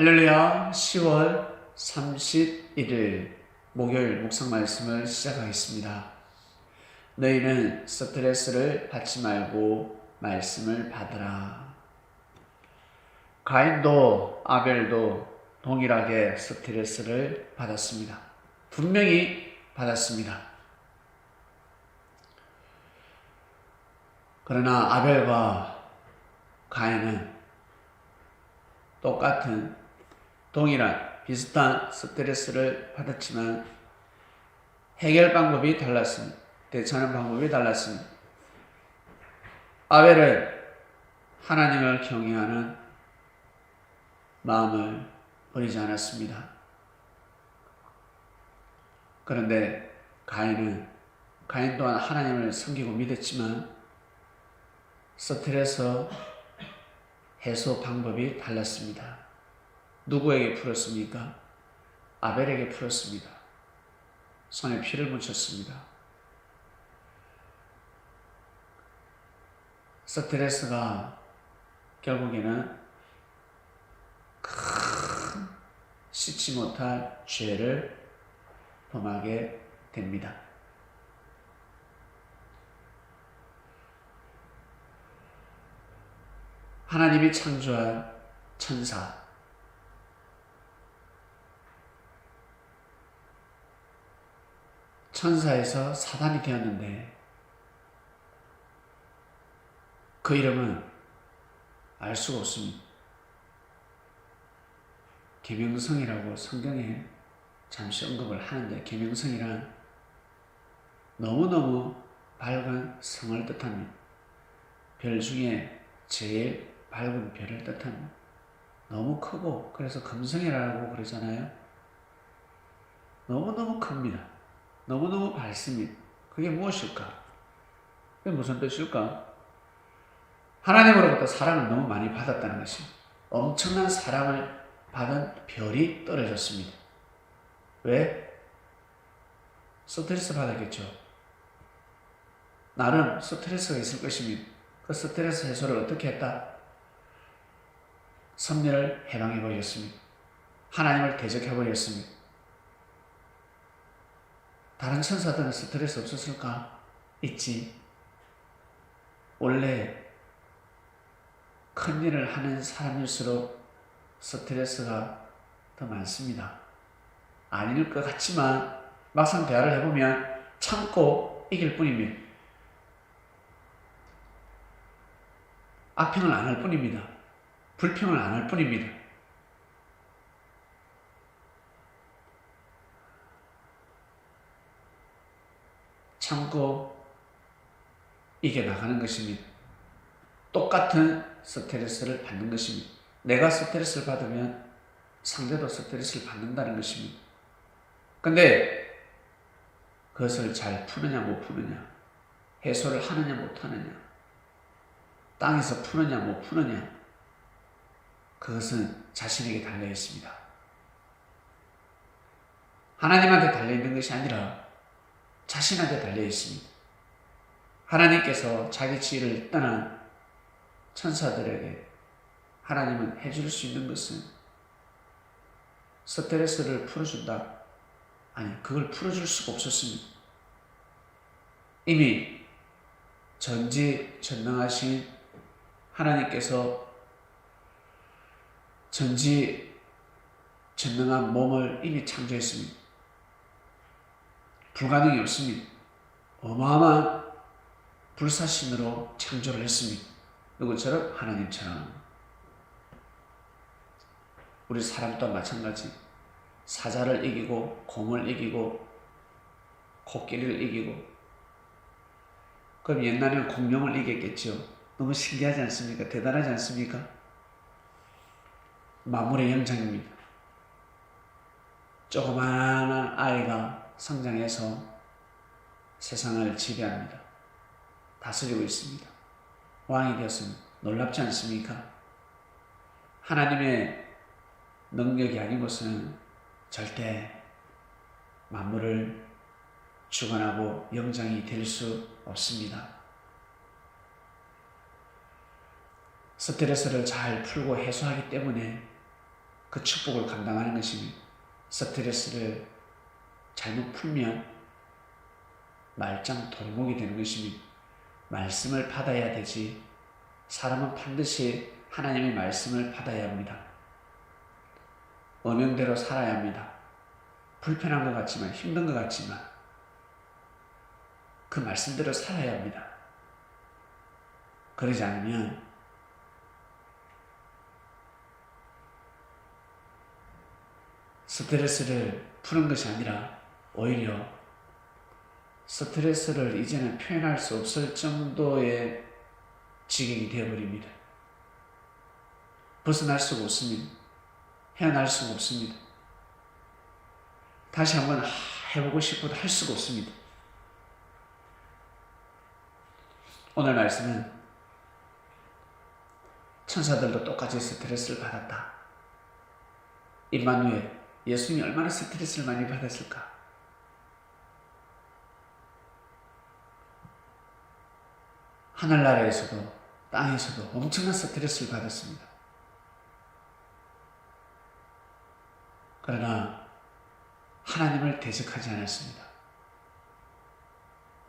할렐루야. 10월 31일 목요일 묵상 말씀을 시작하겠습니다. 너희는 스트레스를 받지 말고 말씀을 받으라. 가인도 아벨도 동일하게 스트레스를 받았습니다. 분명히 받았습니다. 그러나 아벨과 가인은 똑같은 동일한 비슷한 스트레스를 받았지만 해결 방법이 달랐습니다. 대처하는 방법이 달랐습니다. 아벨은 하나님을 경외하는 마음을 버리지 않았습니다. 그런데 가인 또한 하나님을 섬기고 믿었지만 스트레스 해소 방법이 달랐습니다. 누구에게 풀었습니까? 아벨에게 풀었습니다. 손에 피를 묻혔습니다. 스트레스가 결국에는 큰 씻지 못할 죄를 범하게 됩니다. 하나님이 창조한 천사, 천사에서 사단이 되었는데 그 이름은 알 수가 없습니다. 계명성이라고 성경에 잠시 언급을 하는데 계명성이란 너무너무 밝은 성을 뜻합니다. 별 중에 제일 밝은 별을 뜻합니다. 너무 크고 그래서 금성이라고 그러잖아요. 너무너무 큽니다. 너무너무 밝습니다. 그게 무엇일까? 그게 무슨 뜻일까? 하나님으로부터 사랑을 너무 많이 받았다는 것입니다. 엄청난 사랑을 받은 별이 떨어졌습니다. 왜? 스트레스 받았겠죠. 나름 스트레스가 있을 것입니다. 그 스트레스 해소를 어떻게 했다? 섭리를 해방해버렸습니다. 하나님을 대적해버렸습니다. 다른 천사들은 스트레스 없었을까? 있지. 원래 큰 일을 하는 사람일수록 스트레스가 더 많습니다. 아닐 것 같지만 막상 대화를 해보면 참고 이길 뿐입니다. 악평을 안 할 뿐입니다. 불평을 안 할 뿐입니다. 참고 이겨나가는 것입니다. 똑같은 스트레스를 받는 것입니다. 내가 스트레스를 받으면 상대도 스트레스를 받는다는 것입니다. 근데 그것을 잘 푸느냐 못 푸느냐, 해소를 하느냐 못 하느냐, 땅에서 푸느냐 못 푸느냐, 그것은 자신에게 달려 있습니다. 하나님한테 달려 있는 것이 아니라 자신한테 달려 있습니다. 하나님께서 자기 지위를 떠난 천사들에게 하나님은 해줄 수 있는 것은 스트레스를 풀어준다. 아니, 그걸 풀어줄 수가 없었습니다. 이미 전지전능하신 하나님께서 전지전능한 몸을 이미 창조했습니다. 불가능이 없습니다. 어마어마한 불사신으로 창조를 했습니다. 누구처럼? 하나님처럼. 우리 사람 또한 마찬가지. 사자를 이기고 곰을 이기고 코끼리를 이기고. 그럼 옛날에는 공룡을 이겼겠죠. 너무 신기하지 않습니까? 대단하지 않습니까? 만물의 영장입니다. 조그마한 아이가 성장해서 세상을 지배합니다. 다스리고 있습니다. 왕이 되었습니다. 놀랍지 않습니까? 하나님의 능력이 아니고서는 절대 만물을 주관하고 영장이 될 수 없습니다. 스트레스를 잘 풀고 해소하기 때문에 그 축복을 감당하는 것입니다. 스트레스를 잘못 풀면 말짱 돌목이 되는 것입니다. 말씀을 받아야 되지. 사람은 반드시 하나님의 말씀을 받아야 합니다. 언행대로 살아야 합니다. 불편한 것 같지만, 힘든 것 같지만 그 말씀대로 살아야 합니다. 그러지 않으면 스트레스를 푸는 것이 아니라 오히려 스트레스를 이제는 표현할 수 없을 정도의 지경이 되어버립니다. 벗어날 수가 없습니다. 헤어날 수가 없습니다. 다시 한번 해보고 싶어도 할 수가 없습니다. 오늘 말씀은 천사들도 똑같이 스트레스를 받았다. 임마누엘, 예수님이 얼마나 스트레스를 많이 받았을까? 하늘나라에서도 땅에서도 엄청난 스트레스를 받았습니다. 그러나 하나님을 대적하지 않았습니다.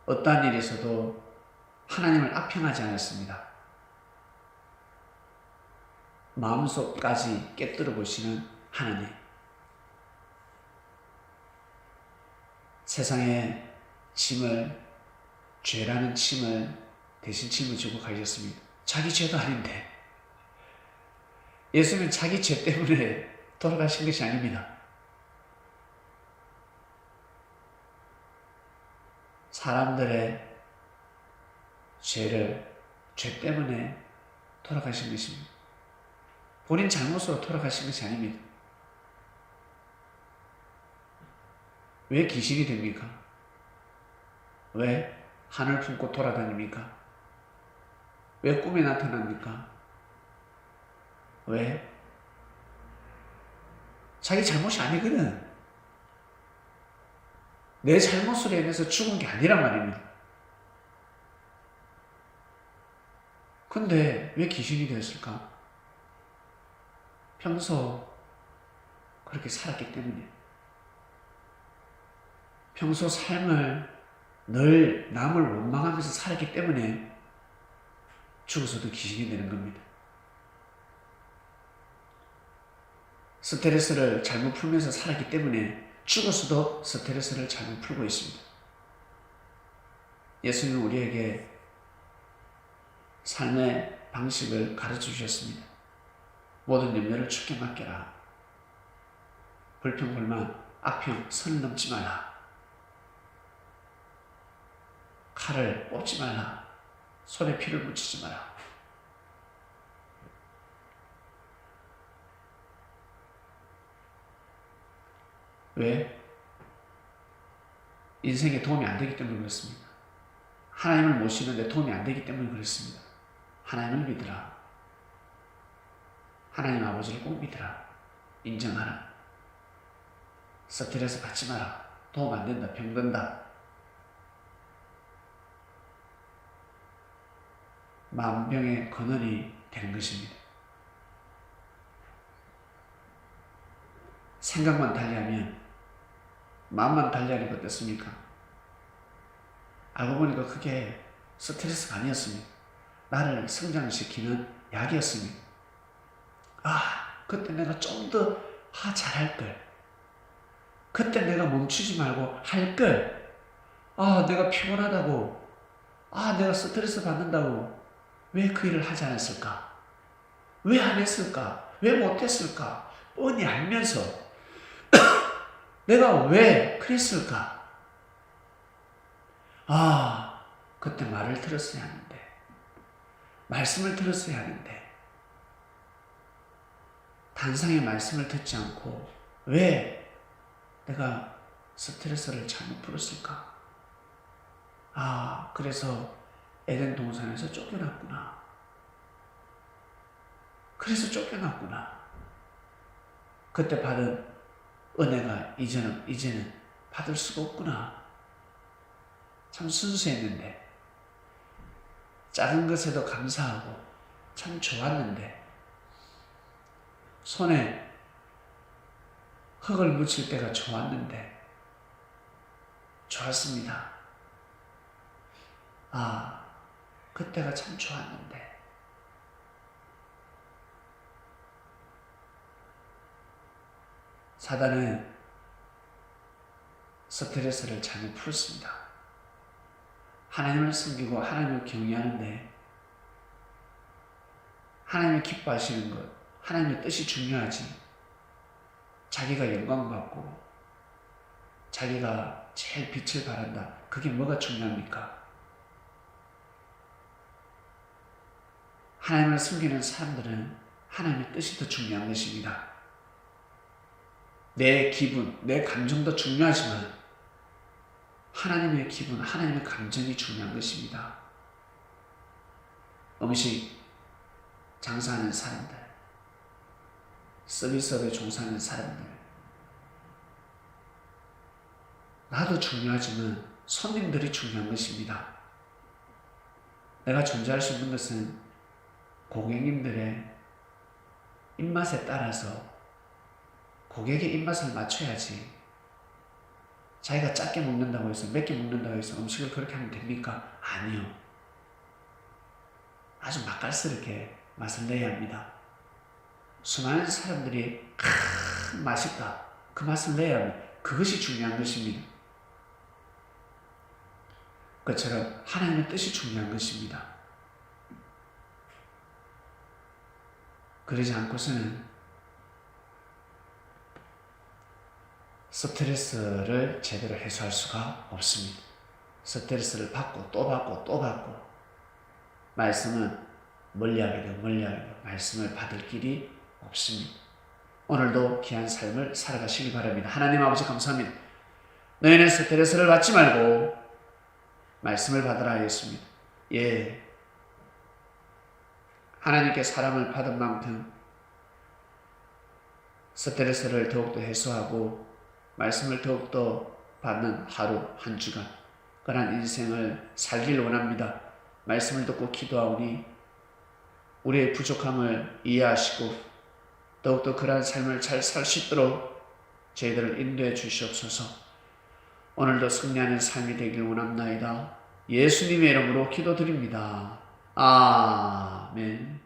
어떠한 일에서도 하나님을 악평하지 않았습니다. 마음속까지 깨뜨려 보시는 하나님. 세상의 짐을, 죄라는 짐을 대신 짊어지고 가셨습니다. 자기 죄도 아닌데. 예수님은 자기 죄 때문에 돌아가신 것이 아닙니다. 사람들의 죄 때문에 돌아가신 것입니다. 본인 잘못으로 돌아가신 것이 아닙니다. 왜 귀신이 됩니까? 왜 하늘 품고 돌아다닙니까? 왜 꿈에 나타납니까? 왜? 자기 잘못이 아니거든. 내 잘못으로 인해서 죽은 게 아니란 말입니다. 근데 왜 귀신이 되었을까? 평소 그렇게 살았기 때문에. 평소 삶을 늘 남을 원망하면서 살았기 때문에 죽어서도 귀신이 되는 겁니다. 스트레스를 잘못 풀면서 살았기 때문에 죽어서도 스트레스를 잘못 풀고 있습니다. 예수님은 우리에게 삶의 방식을 가르쳐 주셨습니다. 모든 염려를 주께 맡겨라. 불평, 불만, 악평, 선을 넘지 마라. 칼을 뽑지 말라. 손에 피를 묻히지 마라. 왜? 인생에 도움이 안 되기 때문에 그렇습니다. 하나님을 모시는데 도움이 안 되기 때문에 그렇습니다. 하나님을 믿으라. 하나님 아버지를 꼭 믿으라. 인정하라. 스트레스 받지 마라. 도움 안 된다. 병든다. 만병의 근원이 되는 것입니다. 생각만 달리하면 마음만 달리하니까 어떻습니까? 알고 보니까 그게 스트레스가 아니었습니다. 나를 성장시키는 약이었습니다. 그때 내가 좀 더 잘할걸. 그때 내가 멈추지 말고 할걸. 내가 피곤하다고. 내가 스트레스 받는다고. 왜 그 일을 하지 않았을까? 왜 안 했을까? 왜 못했을까? 뻔히 알면서 내가 왜 그랬을까? 그때 말을 들었어야 하는데, 말씀을 들었어야 하는데, 단상의 말씀을 듣지 않고 왜 내가 스트레스를 잘못 풀었을까? 그래서 에덴 동산에서 쫓겨났구나. 그래서 쫓겨났구나. 그때 받은 은혜가 이제는 받을 수가 없구나. 참 순수했는데, 작은 것에도 감사하고 참 좋았는데, 손에 흙을 묻힐 때가 좋았습니다. 아, 그때가 참 좋았는데. 사단은 스트레스를 잘못 풀습니다. 하나님을 섬기고 하나님을 경외하는데 하나님이 기뻐하시는 것, 하나님의 뜻이 중요하지. 자기가 영광받고 자기가 제일 빛을 발한다. 그게 뭐가 중요합니까? 하나님을 섬기는 사람들은 하나님의 뜻이 더 중요한 것입니다. 내 기분, 내 감정도 중요하지만 하나님의 기분, 하나님의 감정이 중요한 것입니다. 음식 장사하는 사람들, 서비스업에 종사하는 사람들, 나도 중요하지만 손님들이 중요한 것입니다. 내가 존재할 수 있는 것은 고객님들의 입맛에 따라서 고객의 입맛을 맞춰야지. 자기가 작게 먹는다고 해서 몇 개 먹는다고 해서 음식을 그렇게 하면 됩니까? 아니요. 아주 맛깔스럽게 맛을 내야 합니다. 수많은 사람들이 맛있다. 그 맛을 내야 합니다. 그것이 중요한 것입니다. 그것처럼 하나님의 뜻이 중요한 것입니다. 그러지 않고서는 스트레스를 제대로 해소할 수가 없습니다. 스트레스를 받고 또 받고 또 받고 말씀은 멀리하게 되고 말씀을 받을 길이 없습니다. 오늘도 귀한 삶을 살아가시기 바랍니다. 하나님 아버지 감사합니다. 너희는 스트레스를 받지 말고 말씀을 받으라 하였습니다. 예, 하나님께 사랑을 받은 만큼 스트레스를 더욱더 해소하고 말씀을 더욱더 받는 하루 한 주간 그러한 인생을 살길 원합니다. 말씀을 듣고 기도하오니 우리의 부족함을 이해하시고 더욱더 그러한 삶을 잘 살 수 있도록 저희들을 인도해 주시옵소서. 오늘도 승리하는 삶이 되길 원합나이다. 예수님의 이름으로 기도드립니다. 아멘.